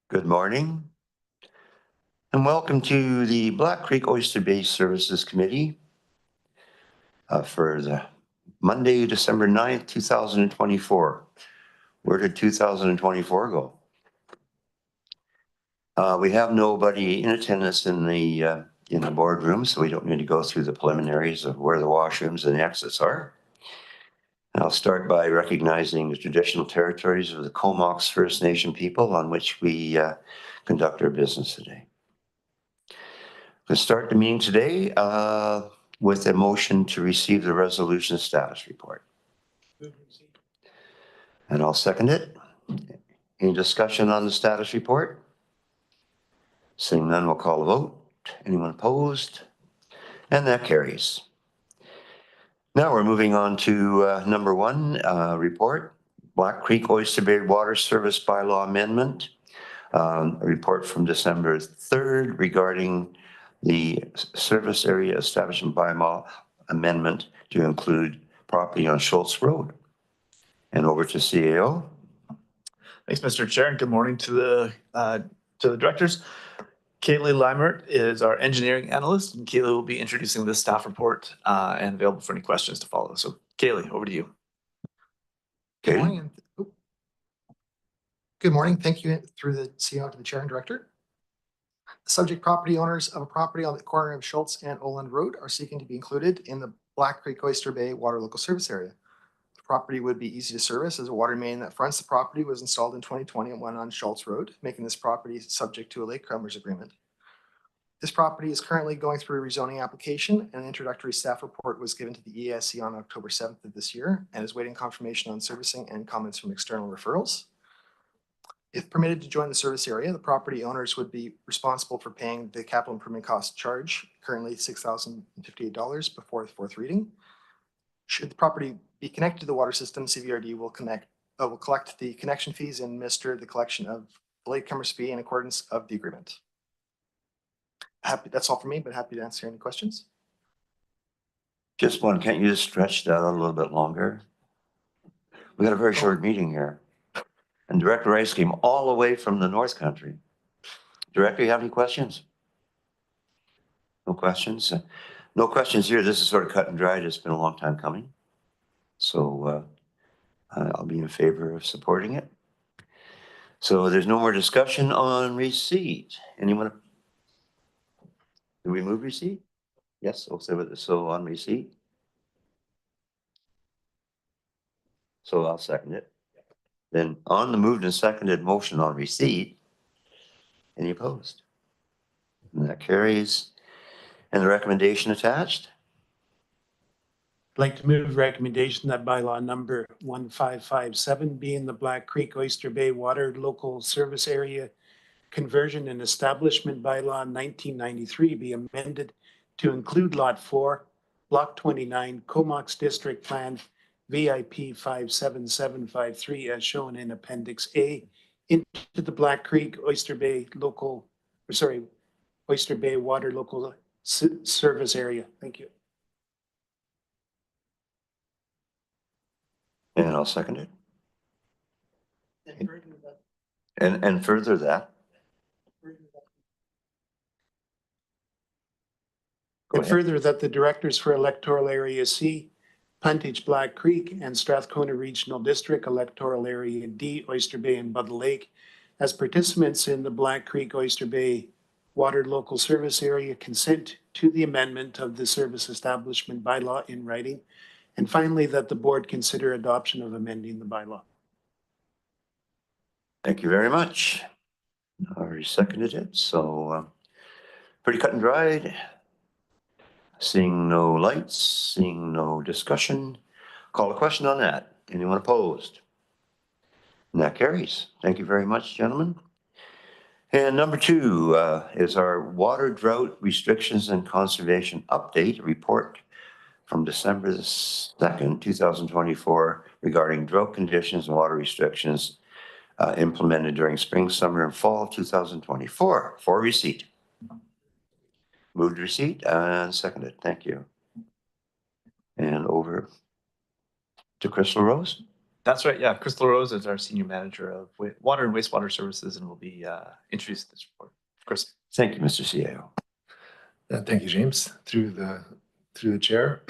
Good morning and welcome to the Black Creek Oyster Bay Services Committee for the Monday, December 9th, 2024. Where did 2024 go? We have nobody in attendance in the boardroom, so we don't need to go through the preliminaries of where the washrooms and the exits are. And I'll start by recognizing the traditional territories of the Comox First Nation people on which we conduct our business today. Let's start the meeting today with a motion to receive the resolution status report. And I'll second it. Any discussion on the status report? Seeing none, we'll call a vote. Anyone opposed? And that carries. Now we're moving on to number one report, Black Creek Oyster Bay Water Service Bylaw Amendment. A report from December 3rd regarding the service area establishment bylaw amendment to include property on Schultz Road. And over to CAO. Thanks, Mr. Chair, and good morning to the directors. Kaylee Limert is our engineering analyst, and Kaylee will be introducing the staff report and available for any questions to follow. So Kaylee, over to you. Good morning. Good morning. Thank you through the CEO to the chair and director. The subject property owners of a property on the corner of Schultz and Oland Road are seeking to be included in the Black Creek Oyster Bay Water Local Service Area. The property would be easy to service as a water main that fronts the property was installed in 2020 and went on Schultz Road, making this property subject to a lake crumbers agreement. This property is currently going through a rezoning application, and an introductory staff report was given to the EASC on October 7th of this year and is waiting confirmation on servicing and comments from external referrals. If permitted to join the service area, the property owners would be responsible for paying the capital improvement cost charge, currently $6,058 before the fourth reading. Should the property be connected to the water system, CVRD will collect the connection fees and administer the collection of the latecomers fee in accordance of the agreement. That's all for me, but happy to answer any questions. Just one, can't you just stretch that out a little bit longer? We got a very short meeting here. And Director Rice came all the way from the North Country. Director, you have any questions? No questions? No questions here. This is sort of cut and dried. It's been a long time coming. So I'll be in favor of supporting it. So there's no more discussion on receipt. Anyone? Did we move receipt? Yes, so on receipt. So I'll second it. Then on the moved and seconded motion on receipt, any opposed? And that carries. And the recommendation attached? I'd like to move recommendation that bylaw number 1557 be in the Black Creek Oyster Bay Water Local Service Area Conversion and Establishment Bylaw 1993 be amended to include Lot 4, Block 29, Comox District Plan VIP 57753 as shown in Appendix A into the Black Creek Oyster Bay Oyster Bay Water Local Service Area. Thank you. And I'll second it. And further that. And further that the directors for Electoral Area C, Puntage Black Creek, and Strathcona Regional District, Electoral Area D, Oyster Bay and Bud Lake, as participants in the Black Creek Oyster Bay Water Local Service Area, consent to the amendment of the Service Establishment Bylaw in writing. And finally, that the board consider adoption of amending the bylaw. Thank you very much. I already seconded it, so pretty cut and dried. Seeing no lights, seeing no discussion. Call a question on that. Anyone opposed? And that carries. Thank you very much, gentlemen. And number two is our water drought restrictions and conservation update report from December the 2nd, 2024 regarding drought conditions and water restrictions implemented during spring, summer, and fall of 2024 for receipt. Moved receipt and seconded. Thank you. And over to Crystal Rose. That's right. Yeah. Crystal Rose is our senior manager of water and wastewater services and will be introduced this report. Chris. Thank you, Mr. CAO. Thank you, James, through the chair.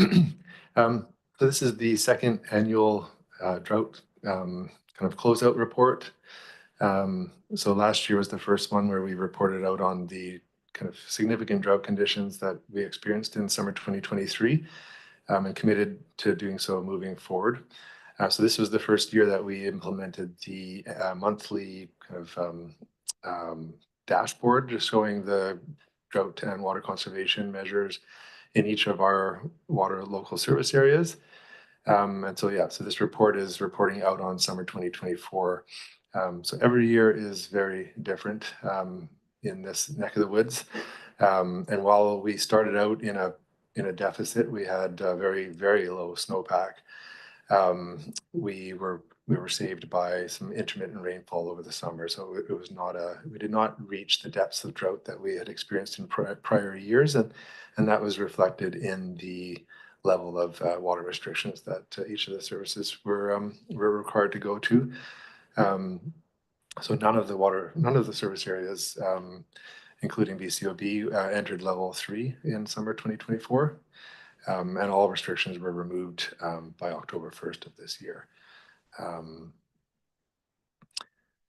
So this is the second annual drought kind of closeout report. So last year was the first one where we reported out on the kind of significant drought conditions that we experienced in summer 2023 and committed to doing so moving forward. So this was the first year that we implemented the monthly kind of dashboard, just showing the drought and water conservation measures in each of our water local service areas. And so, yeah, so this report is reporting out on summer 2024. So every year is very different in this neck of the woods. And while we started out in a deficit, we had a very, very low snowpack. We were saved by some intermittent rainfall over the summer, so it was not we did not reach the depths of drought that we had experienced in prior years, and that was reflected in the level of water restrictions that each of the services were required to go to. So none of the service areas, including BCOB, entered level 3 in summer 2024. And all restrictions were removed by October 1st of this year.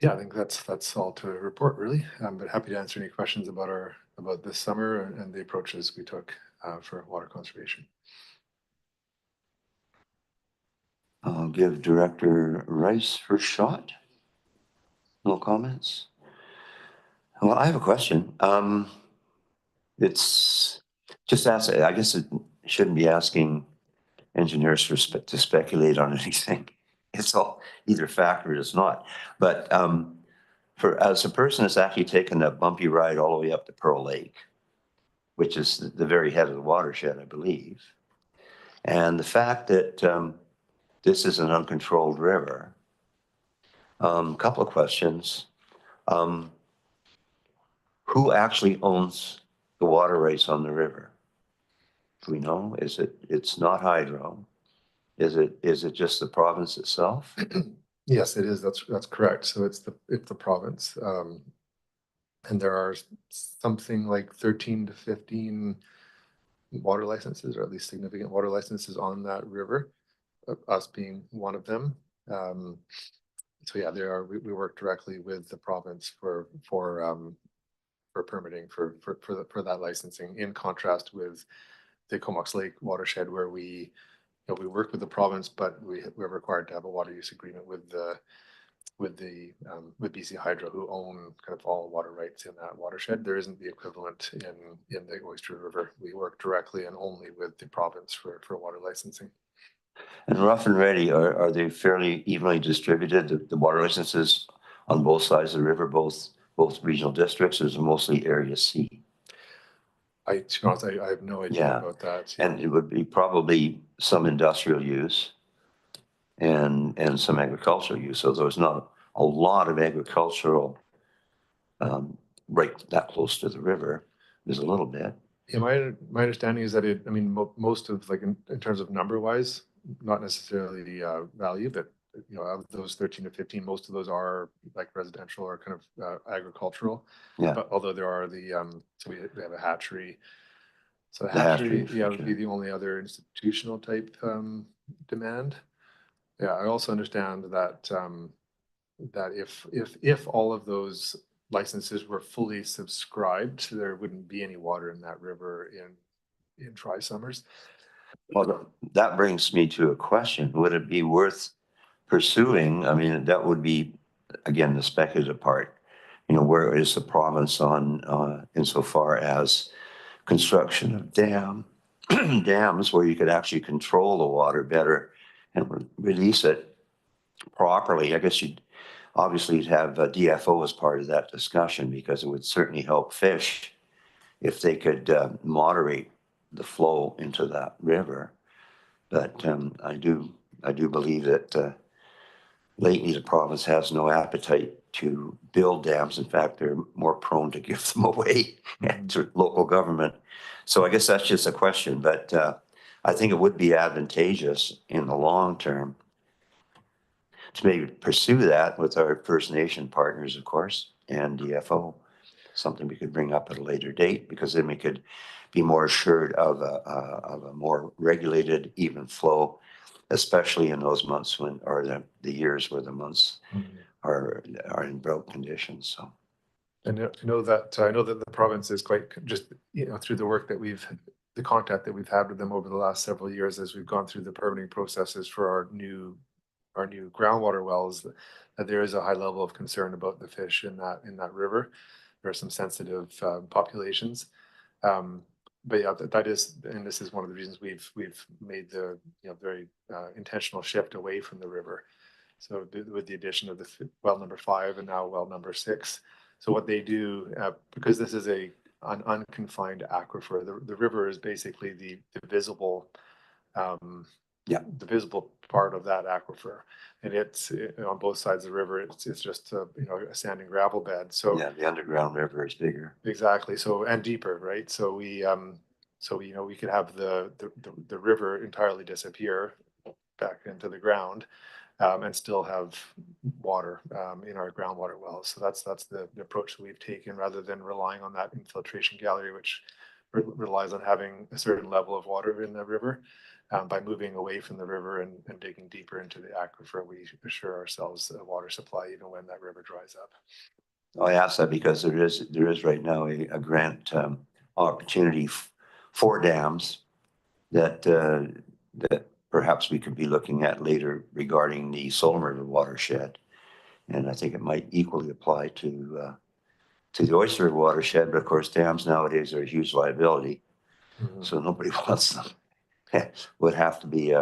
Yeah, I think that's all to report, really. But happy to answer any questions about this summer and the approaches we took for water conservation. I'll give Director Rice her shot. No comments? Well, I have a question. It's just ask, I guess it shouldn't be asking engineers to speculate on anything. It's all either fact or it's not. But as a person that's actually taken that bumpy ride all the way up to Pearl Lake, which is the very head of the watershed, I believe, and the fact that this is an uncontrolled river, a couple of questions. Who actually owns the water rights on the river? Do we know? It's not hydro? Is it just the province itself? Yes, it is. That's correct. So it's the province, and there are something like 13 to 15 water licenses, or at least significant water licenses on that river, us being one of them. So yeah, we work directly with the province for permitting for that licensing, in contrast with the Comox Lake watershed, where we work with the province, but we're required to have a water use agreement with BC Hydro, who own kind of all water rights in that watershed. There isn't the equivalent in the Oyster River. We work directly and only with the province for water licensing. And rough and ready, are they fairly evenly distributed, the water licenses on both sides of the river, both regional districts, or is it mostly Area C? To be honest, I have no idea about that. And it would be probably some industrial use and some agricultural use. So there's not a lot of agricultural right that close to the river. There's a little bit. Yeah, my understanding is that most of, like, in terms of number wise, not necessarily the value, but of those 13 to 15, most of those are like residential or kind of agricultural. Yeah. But although there are so we have a hatchery. So the hatchery would be the only other institutional type demand. Yeah, I also understand that if all of those licenses were fully subscribed, there wouldn't be any water in that river in dry summers. Well, that brings me to a question. Would it be worth pursuing? I mean, that would be, again, the speculative part. Where is the province on insofar as construction of dams where you could actually control the water better and release it properly? I guess you'd obviously have DFO as part of that discussion, because it would certainly help fish if they could moderate the flow into that river. But I do believe that lately the province has no appetite to build dams. In fact, they're more prone to give them away to local government. So I guess that's just a question, but I think it would be advantageous in the long term to maybe pursue that with our First Nation partners, of course, and DFO. Something we could bring up at a later date, because then we could be more assured of a more regulated, even flow, especially in those months when, or the years where the months are in drought conditions. So. And I know that the province is quite just, through the work that the contact that we've had with them over the last several years as we've gone through the permitting processes for our new groundwater wells, that there is a high level of concern about the fish in that river. There are some sensitive populations. But yeah, that is, and this is one of the reasons we've made the very intentional shift away from the river. So with the addition of the well number 5 and now well number 6. So what they do, because this is an unconfined aquifer, the river is basically the visible, the visible part of that aquifer, and it's on both sides of the river. It's just a sand and gravel bed. So yeah, the underground river is bigger. Exactly. So and deeper, right? So we could have the river entirely disappear back into the ground, and still have water in our groundwater wells. So that's the approach that we've taken, rather than relying on that infiltration gallery, which relies on having a certain level of water in the river. By moving away from the river and digging deeper into the aquifer, we assure ourselves a water supply even when that river dries up. I ask that because there is right now a grant opportunity for dams that perhaps we could be looking at later regarding the Solom River watershed, and I think it might equally apply to the Oyster River watershed. But of course, dams nowadays are a huge liability, so nobody wants them. Would have to be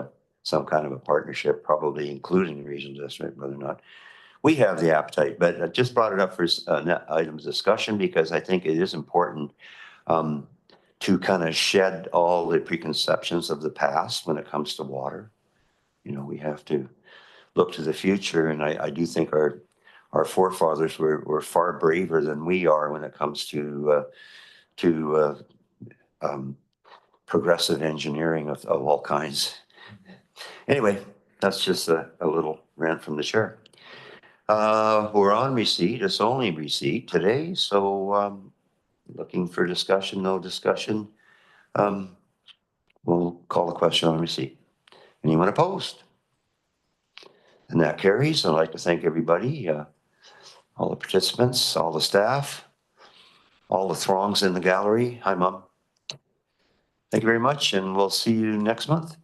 some kind of a partnership, probably including the regional district, whether or not we have the appetite. But I just brought it up for items discussion because I think it is important to kind of shed all the preconceptions of the past when it comes to water. We have to look to the future, and I do think our forefathers were far braver than we are when it comes to progressive engineering of all kinds. Anyway, that's just a little rant from the chair. We're on receipt. It's only receipt today, so looking for discussion, no discussion. We'll call the question on receipt. Anyone opposed? And that carries. I'd like to thank everybody, all the participants, all the staff, all the throngs in the gallery. Hi, Mom. Thank you very much, and we'll see you next month.